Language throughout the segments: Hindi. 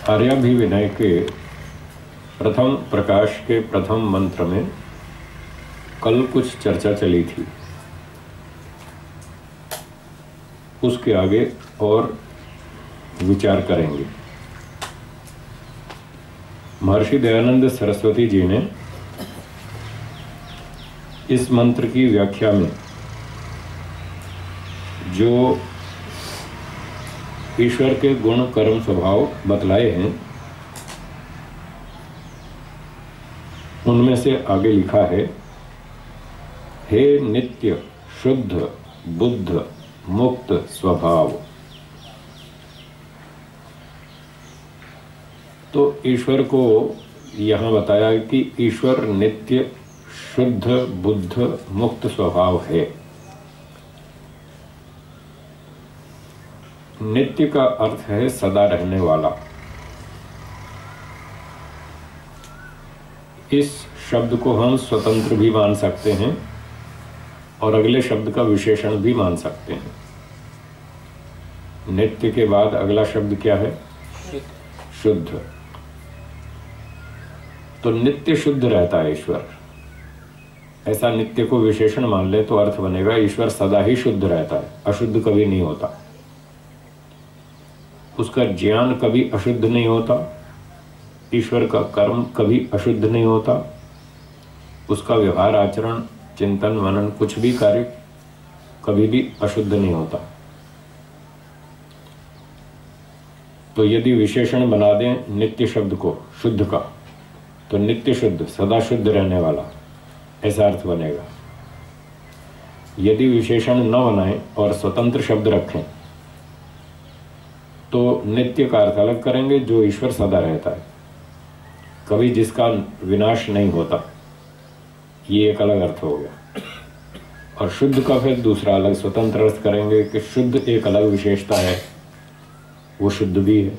आर्याभिविनय के प्रथम प्रकाश के प्रथम मंत्र में कल कुछ चर्चा चली थी, उसके आगे और विचार करेंगे। महर्षि दयानंद सरस्वती जी ने इस मंत्र की व्याख्या में जो ईश्वर के गुण कर्म स्वभाव बतलाए हैं, उनमें से आगे लिखा है, हे नित्य शुद्ध बुद्ध मुक्त स्वभाव। तो ईश्वर को यहाँ बताया कि ईश्वर नित्य शुद्ध बुद्ध मुक्त स्वभाव है। नित्य का अर्थ है सदा रहने वाला। इस शब्द को हम स्वतंत्र भी मान सकते हैं और अगले शब्द का विशेषण भी मान सकते हैं। नित्य के बाद अगला शब्द क्या है? शुद्ध। तो नित्य शुद्ध रहता है ईश्वर। ऐसा नित्य को विशेषण मान ले तो अर्थ बनेगा ईश्वर सदा ही शुद्ध रहता है, अशुद्ध कभी नहीं होता। उसका ज्ञान कभी अशुद्ध नहीं होता, ईश्वर का कर्म कभी अशुद्ध नहीं होता, उसका व्यवहार आचरण चिंतन मनन कुछ भी कार्य कभी भी अशुद्ध नहीं होता। तो यदि विशेषण बना दें नित्य शब्द को शुद्ध का, तो नित्य शुद्ध सदा शुद्ध रहने वाला, ऐसा अर्थ बनेगा। यदि विशेषण न बनाएं और स्वतंत्र शब्द रखें तो नित्य का अर्थ अलग करेंगे, जो ईश्वर सदा रहता है, कभी जिसका विनाश नहीं होता, ये एक अलग अर्थ हो गया। और शुद्ध का फिर दूसरा अलग स्वतंत्र अर्थ करेंगे कि शुद्ध एक अलग विशेषता है, वो शुद्ध भी है,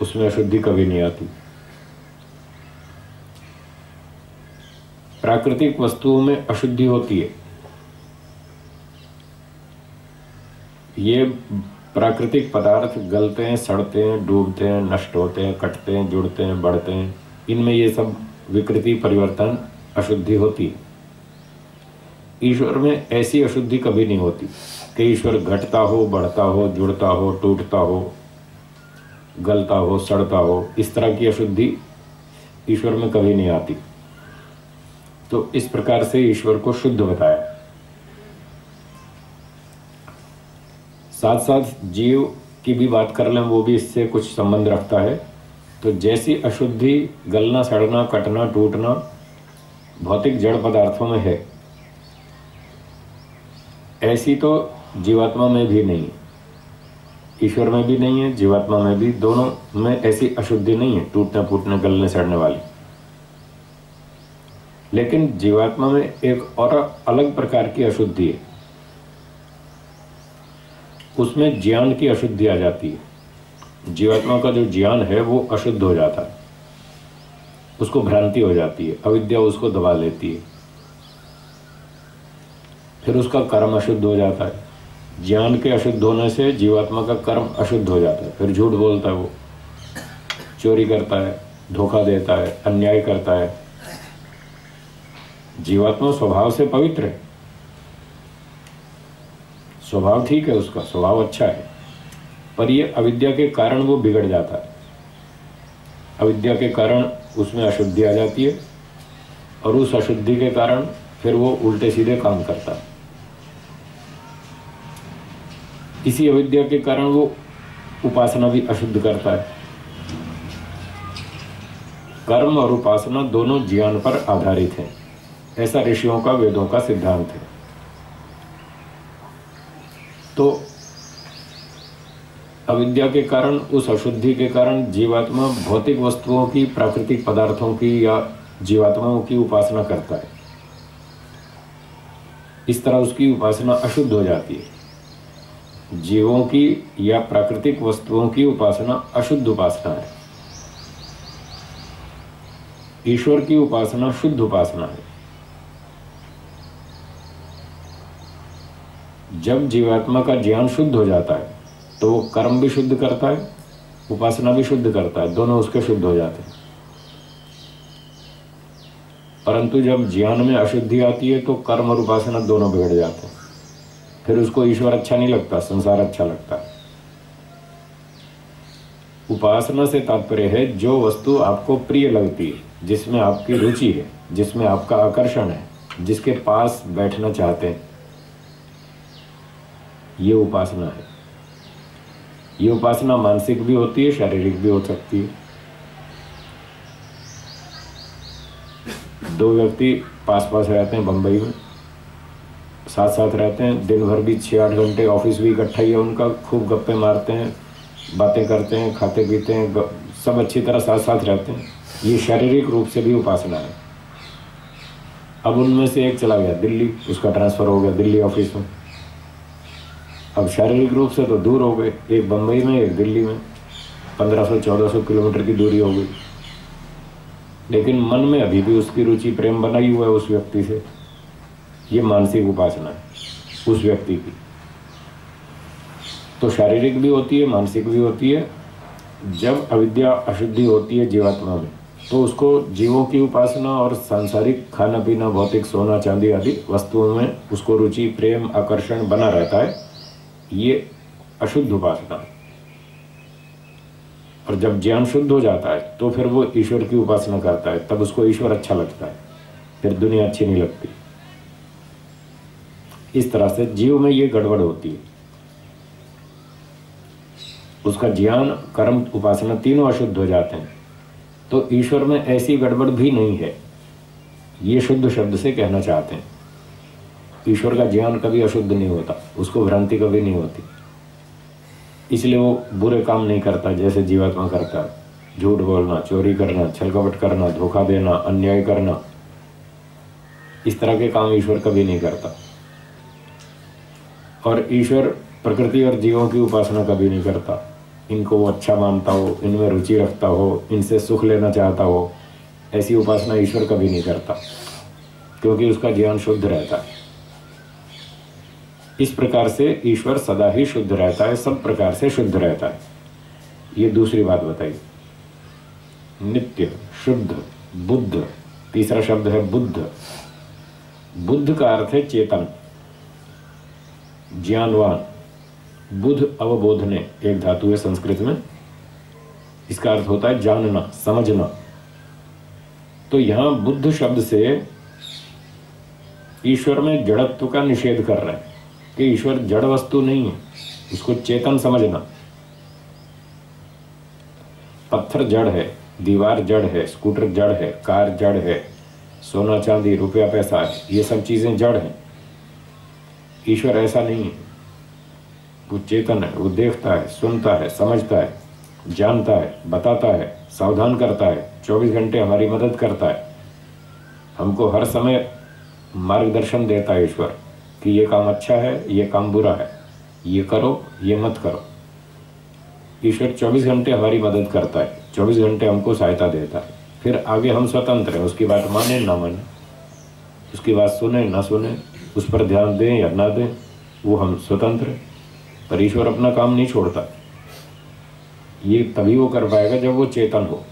उसमें अशुद्धि कभी नहीं आती। प्राकृतिक वस्तुओं में अशुद्धि होती है। ये प्राकृतिक पदार्थ गलते हैं, सड़ते हैं, डूबते हैं, नष्ट होते हैं, कटते हैं, जुड़ते हैं, बढ़ते हैं, इनमें ये सब विकृति परिवर्तन अशुद्धि होती है। ईश्वर में ऐसी अशुद्धि कभी नहीं होती कि ईश्वर घटता हो, बढ़ता हो, जुड़ता हो, टूटता हो, गलता हो, सड़ता हो, इस तरह की अशुद्धि ईश्वर में कभी नहीं आती। तो इस प्रकार से ईश्वर को शुद्ध बताया। साथ साथ जीव की भी बात कर लें, वो भी इससे कुछ संबंध रखता है। तो जैसी अशुद्धि गलना, सड़ना, कटना, टूटना भौतिक जड़ पदार्थों में है, ऐसी तो जीवात्मा में भी नहीं, ईश्वर में भी नहीं है, जीवात्मा में भी, दोनों में ऐसी अशुद्धि नहीं है, टूटने फूटने गलने सड़ने वाली। लेकिन जीवात्मा में एक और अलग प्रकार की अशुद्धि है, उसमें ज्ञान की अशुद्धि आ जाती है। जीवात्मा का जो ज्ञान है वो अशुद्ध हो जाता है, उसको भ्रांति हो जाती है, अविद्या उसको दबा लेती है, फिर उसका कर्म अशुद्ध हो जाता है। ज्ञान के अशुद्ध होने से जीवात्मा का कर्म अशुद्ध हो जाता है, फिर झूठ बोलता है, वो चोरी करता है, धोखा देता है, अन्याय करता है। जीवात्मा स्वभाव से पवित्र है, स्वभाव ठीक है, उसका स्वभाव अच्छा है, पर ये अविद्या के कारण वो बिगड़ जाता है। अविद्या के कारण उसमें अशुद्धि आ जाती है और उस अशुद्धि के कारण फिर वो उल्टे सीधे काम करता है। इसी अविद्या के कारण वो उपासना भी अशुद्ध करता है। कर्म और उपासना दोनों ज्ञान पर आधारित हैं, ऐसा ऋषियों का, वेदों का सिद्धांत है। तो अविद्या के कारण, उस अशुद्धि के कारण जीवात्मा भौतिक वस्तुओं की, प्राकृतिक पदार्थों की या जीवात्माओं की उपासना करता है। इस तरह उसकी उपासना अशुद्ध हो जाती है। जीवों की या प्राकृतिक वस्तुओं की उपासना अशुद्ध उपासना है, ईश्वर की उपासना शुद्ध उपासना है। जब जीवात्मा का ज्ञान शुद्ध हो जाता है तो वो कर्म भी शुद्ध करता है उपासना भी शुद्ध करता है, दोनों उसके शुद्ध हो जाते हैं। परंतु जब ज्ञान में अशुद्धि आती है तो कर्म और उपासना दोनों बिगड़ जाते हैं। फिर उसको ईश्वर अच्छा नहीं लगता, संसार अच्छा लगता है। उपासना से तात्पर्य है जो वस्तु आपको प्रिय लगती है, जिसमें आपकी रुचि है, जिसमें आपका आकर्षण है, जिसके पास बैठना चाहते हैं, ये उपासना है। ये उपासना मानसिक भी होती है, शारीरिक भी हो सकती है। दो व्यक्ति पास पास रहते हैं, बंबई में साथ साथ रहते हैं, दिन भर भी 6-8 घंटे, ऑफिस भी इकट्ठा ही है उनका, खूब गप्पे मारते हैं, बातें करते हैं, खाते पीते हैं, सब अच्छी तरह साथ साथ रहते हैं। ये शारीरिक रूप से भी उपासना है। अब उनमें से एक चला गया दिल्ली, उसका ट्रांसफ़र हो गया दिल्ली ऑफिस में। अब शारीरिक रूप से तो दूर हो गए, एक बम्बई में एक दिल्ली में, 1500-1400 किलोमीटर की दूरी हो गई, लेकिन मन में अभी भी उसकी रुचि प्रेम बना ही हुआ है उस व्यक्ति से। ये मानसिक उपासना है उस व्यक्ति की। तो शारीरिक भी होती है, मानसिक भी होती है। जब अविद्या अशुद्धि होती है जीवात्मा में, तो उसको जीवों की उपासना और सांसारिक खाना पीना, भौतिक सोना चांदी आदि वस्तुओं में उसको रुचि प्रेम आकर्षण बना रहता है। ये अशुद्ध उपासना है। और जब ज्ञान शुद्ध हो जाता है तो फिर वो ईश्वर की उपासना करता है, तब उसको ईश्वर अच्छा लगता है, फिर दुनिया अच्छी नहीं लगती। इस तरह से जीव में ये गड़बड़ होती है। उसका ज्ञान कर्म उपासना तीनों अशुद्ध हो जाते हैं। तो ईश्वर में ऐसी गड़बड़ भी नहीं है, ये शुद्ध शब्द से कहना चाहते हैं। ईश्वर का ज्ञान कभी अशुद्ध नहीं होता, उसको भ्रांति कभी नहीं होती, इसलिए वो बुरे काम नहीं करता जैसे जीवात्मा करता है। झूठ बोलना, चोरी करना, छलकपट करना, धोखा देना, अन्याय करना, इस तरह के काम ईश्वर कभी नहीं करता। और ईश्वर प्रकृति और जीवों की उपासना कभी नहीं करता। इनको वो अच्छा मानता हो, इनमें रुचि रखता हो, इनसे सुख लेना चाहता हो, ऐसी उपासना ईश्वर कभी नहीं करता, क्योंकि उसका ज्ञान शुद्ध रहता है। इस प्रकार से ईश्वर सदा ही शुद्ध रहता है, सब प्रकार से शुद्ध रहता है। ये दूसरी बात बताई। नित्य, शुद्ध, बुद्ध, तीसरा शब्द है बुद्ध। बुद्ध का अर्थ है चेतन, ज्ञानवान। बुद्ध अवबोधने एक धातु है संस्कृत में, इसका अर्थ होता है जानना, समझना। तो यहां बुद्ध शब्द से ईश्वर में जड़त्व का निषेध कर रहे हैं कि ईश्वर जड़ वस्तु नहीं है, उसको चेतन समझना। पत्थर जड़ है, दीवार जड़ है, स्कूटर जड़ है, कार जड़ है, सोना चांदी रुपया पैसा है, ये सब चीजें जड़ हैं। ईश्वर ऐसा नहीं है, वो चेतन है, वो देखता है, सुनता है, समझता है, जानता है, बताता है, सावधान करता है, 24 घंटे हमारी मदद करता है, हमको हर समय मार्गदर्शन देता है ईश्वर कि ये काम अच्छा है, ये काम बुरा है, ये करो, ये मत करो। ईश्वर 24 घंटे हमारी मदद करता है, 24 घंटे हमको सहायता देता है। फिर आगे हम स्वतंत्र हैं, उसकी बात माने ना माने, उसकी बात सुने ना सुने, उस पर ध्यान दें या ना दें, वो हम स्वतंत्र हैं। पर ईश्वर अपना काम नहीं छोड़ता। ये तभी वो कर पाएगा जब वो चेतन हो।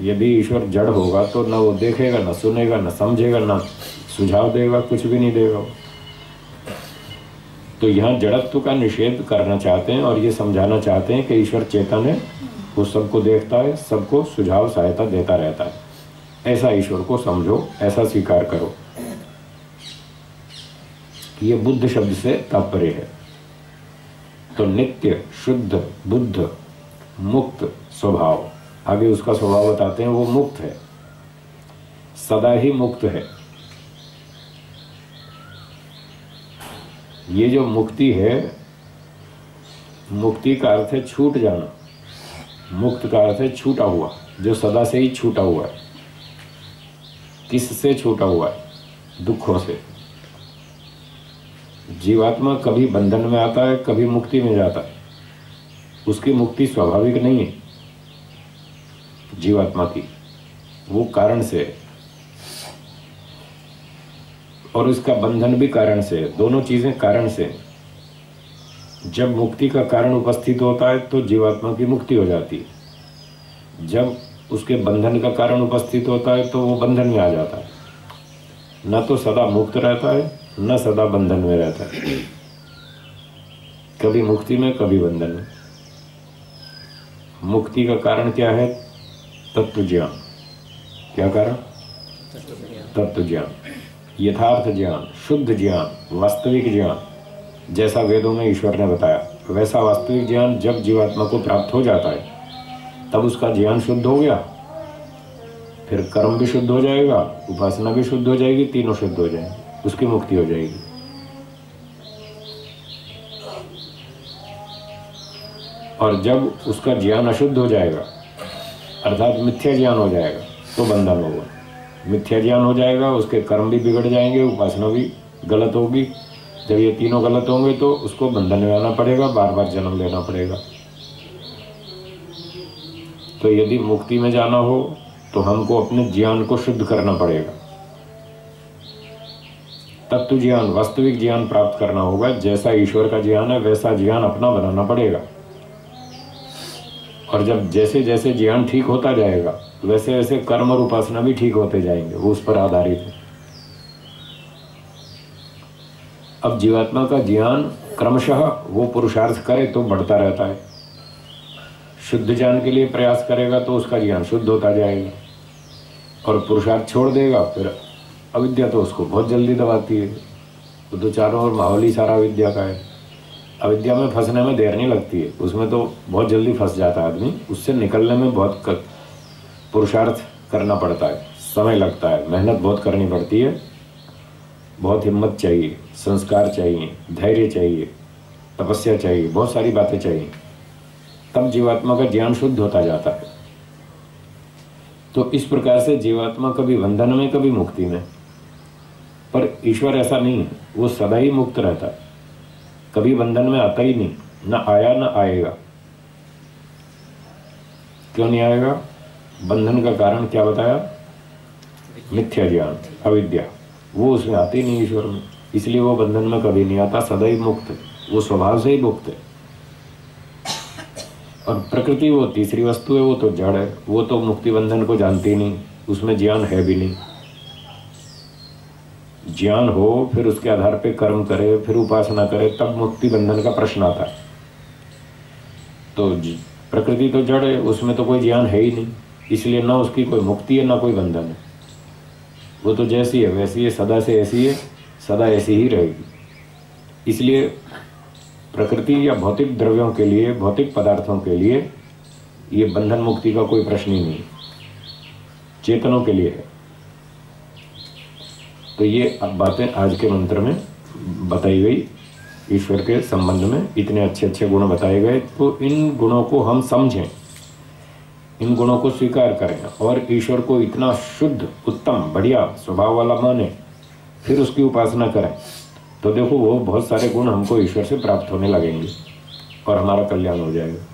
यदि ईश्वर जड़ होगा तो ना वो देखेगा, ना सुनेगा, ना समझेगा, ना सुझाव देगा, कुछ भी नहीं देगा। तो यहाँ जड़त्व का निषेध करना चाहते हैं और ये समझाना चाहते हैं कि ईश्वर चेतन है, वो सबको देखता है, सबको सुझाव सहायता देता रहता है। ऐसा ईश्वर को समझो, ऐसा स्वीकार करो। ये बुद्ध शब्द से तात्पर्य है। तो नित्य, शुद्ध, बुद्ध, मुक्त स्वभाव। आगे उसका स्वभाव बताते हैं, वो मुक्त है, सदा ही मुक्त है। ये जो मुक्ति है, मुक्ति का अर्थ है छूट जाना, मुक्त का अर्थ है छूटा हुआ, जो सदा से ही छूटा हुआ है। किससे छूटा हुआ है? दुखों से। जीवात्मा कभी बंधन में आता है, कभी मुक्ति में जाता है। उसकी मुक्ति स्वाभाविक नहीं है जीवात्मा की, वो कारण से है, और उसका बंधन भी कारण से है। दोनों चीजें कारण से। जब मुक्ति का कारण उपस्थित होता है तो जीवात्मा की मुक्ति हो जाती है। जब उसके बंधन का कारण उपस्थित होता है तो वो बंधन में आ जाता है। न तो सदा मुक्त रहता है, न सदा बंधन में रहता है। कभी मुक्ति में, कभी बंधन में। मुक्ति का कारण क्या है? तत्व ज्ञान। क्या कारण? तत्व ज्ञान, यथार्थ ज्ञान, शुद्ध ज्ञान, वास्तविक ज्ञान। जैसा वेदों में ईश्वर ने बताया वैसा वास्तविक ज्ञान जब जीवात्मा को प्राप्त हो जाता है तब उसका ज्ञान शुद्ध हो गया। फिर कर्म भी शुद्ध हो जाएगा, उपासना भी शुद्ध हो जाएगी, तीनों शुद्ध हो जाएंगे, उसकी मुक्ति हो जाएगी। और जब उसका ज्ञान अशुद्ध हो जाएगा अर्थात मिथ्या ज्ञान हो जाएगा तो बंधन होगा। मिथ्या ज्ञान हो जाएगा, उसके कर्म भी बिगड़ जाएंगे, उपासना भी गलत होगी। जब ये तीनों गलत होंगे तो उसको बंधन में आना पड़ेगा, बार बार जन्म लेना पड़ेगा। तो यदि मुक्ति में जाना हो तो हमको अपने ज्ञान को शुद्ध करना पड़ेगा। तत्व ज्ञान, वास्तविक ज्ञान प्राप्त करना होगा। जैसा ईश्वर का ज्ञान है वैसा ज्ञान अपना बनाना पड़ेगा। और जब जैसे जैसे ज्ञान ठीक होता जाएगा वैसे वैसे कर्म और उपासना भी ठीक होते जाएंगे, वो उस पर आधारित है। अब जीवात्मा का ज्ञान क्रमशः वो पुरुषार्थ करे तो बढ़ता रहता है। शुद्ध ज्ञान के लिए प्रयास करेगा तो उसका ज्ञान शुद्ध होता जाएगा। और पुरुषार्थ छोड़ देगा फिर अविद्या तो उसको बहुत जल्दी दबाती है। वो तो चारों ओर माहौल ही सारा अविद्या का है। अविद्या में फंसने में देर नहीं लगती है, उसमें तो बहुत जल्दी फंस जाता है आदमी। उससे निकलने में बहुत पुरुषार्थ करना पड़ता है, समय लगता है, मेहनत बहुत करनी पड़ती है, बहुत हिम्मत चाहिए, संस्कार चाहिए, धैर्य चाहिए, तपस्या चाहिए, बहुत सारी बातें चाहिए। तब जीवात्मा का ज्ञान शुद्ध होता जाता है। तो इस प्रकार से जीवात्मा कभी बंधन में, कभी मुक्ति में। पर ईश्वर ऐसा नहीं है, वो सदा ही मुक्त रहता है, कभी बंधन में आता ही नहीं, ना आया ना आएगा। क्यों नहीं आएगा? बंधन का कारण क्या बताया? मिथ्या ज्ञान, अविद्या, वो उसमें आती नहीं ईश्वर में, इसलिए वो बंधन में कभी नहीं आता, सदा ही मुक्त है, वो स्वभाव से ही मुक्त है। और प्रकृति वो तीसरी वस्तु है, वो तो जड़ है, वो तो मुक्ति बंधन को जानती नहीं, उसमें ज्ञान है भी नहीं। ज्ञान हो फिर उसके आधार पे कर्म करे, फिर उपासना करे, तब मुक्ति बंधन का प्रश्न आता है। तो प्रकृति तो जड़ है, उसमें तो कोई ज्ञान है ही नहीं, इसलिए ना उसकी कोई मुक्ति है ना कोई बंधन है। वो तो जैसी है वैसी है, सदा से ऐसी है, सदा ऐसी ही रहेगी। इसलिए प्रकृति या भौतिक द्रव्यों के लिए, भौतिक पदार्थों के लिए ये बंधन मुक्ति का कोई प्रश्न ही नहीं, चेतनों के लिए है। तो ये अब बातें आज के मंत्र में बताई गई, ईश्वर के संबंध में इतने अच्छे अच्छे गुण बताए गए। तो इन गुणों को हम समझें, इन गुणों को स्वीकार करें और ईश्वर को इतना शुद्ध, उत्तम, बढ़िया स्वभाव वाला माने, फिर उसकी उपासना करें, तो देखो वो बहुत सारे गुण हमको ईश्वर से प्राप्त होने लगेंगे और हमारा कल्याण हो जाएगा।